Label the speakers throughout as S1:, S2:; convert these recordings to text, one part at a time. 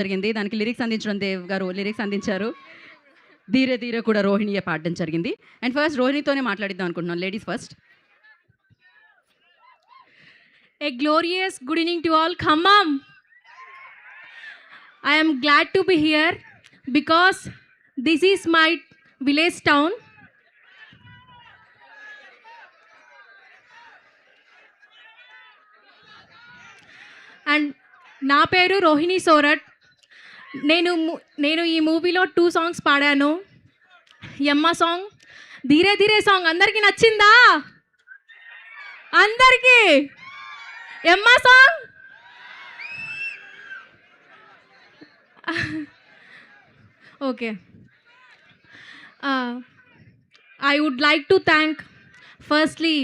S1: జరిగింది. దానికి లిరిక్స్ అందించడం దేవ్ గారు లిరిక్స్ అందించారు. ధీరే ధీరే కూడా రోహిణియే పాడడం జరిగింది. అండ్ ఫస్ట్ రోహిణితోనే మాట్లాడిద్దాం అనుకుంటున్నాను. Ladies first.
S2: A glorious good evening to all. Khammam. I am glad to be here because this is my village town. And నా పేరు రోహిణి సోరట్. నేను ఈ మూవీలో 2 సాంగ్స్ పాడాను. యమ్మ సాంగ్, ధీరే ధీరే సాంగ్ అందరికీ నచ్చిందా? అందరికీ యమ్మ song okay. I would like to thank firstly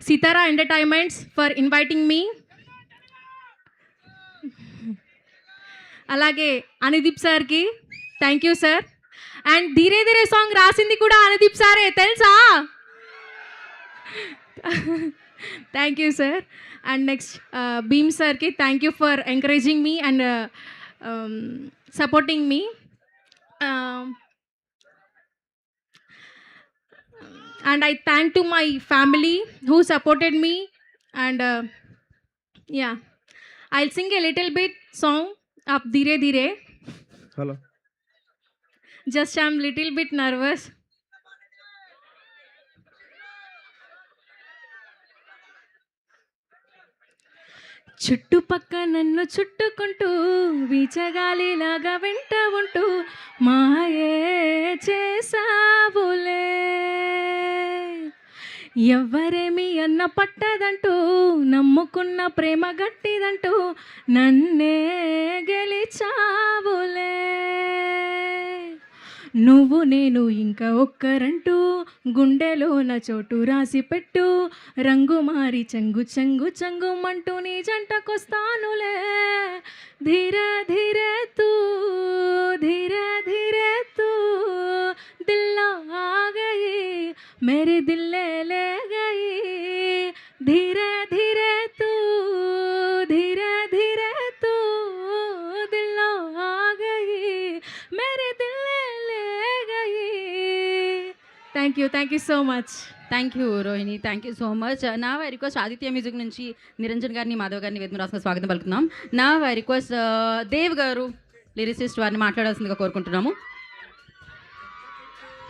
S2: Sitara Entertainments for inviting me. అలాగే అనుదీప్ సార్కి thank you sir. And Dheere Dheere song రాసింది కూడా అనుదీప్ సారే, తెలుసా? Thank you sir. And next Bheem సార్కి thank you for encouraging me and supporting me. And I thank to my family who supported me and yeah, I'll sing a little bit song of Dheere Dheere.
S3: Hello.
S2: Just I'm little bit nervous. చుట్టుపక్క నన్ను చుట్టుకుంటూ వీచగాలిలాగా వెంట ఉంటూ మాయే చేసావులే, ఎవ్వరేమి అన్న పట్టదంటూ నమ్ముకున్న ప్రేమ గట్టిదంటూ నన్నే గెలిచావులే. నువ్వు నేను ఇంకా ఒక్కరంటూ గుండెలోన చోటు రాసి పెట్టు, రంగు మారి చెంగు చెంగు చెంగుమంటూ నీ జంటకొస్తానులే. ధీరే ధీరే తూ, ధీరే ధీరే తూ దిల్లో ఆ గయి, మేరీ దిల్లే లే గయి. ధీరే ధీరే తూ, ధీరే ధీరే తూ దిల్లో ఆ గయి, మేరీ దిల్లే లే గయి. Thank you so much.
S1: Thank you Rohini, thank you so much. నా ఐ రిక్వెస్ట్ ఆదిత్య మ్యూజిక్ నుంచి నిరంజన్ గారిని, మాధవ్ గారిని వేదిక రాసిన స్వాగతం పలుకుతున్నాం. నా ఐ రిక్వెస్ట్ దేవ్ గారు లిరిసిస్ట్ వారిని మాట్లాడాల్సిందిగా కోరుకుంటున్నాము.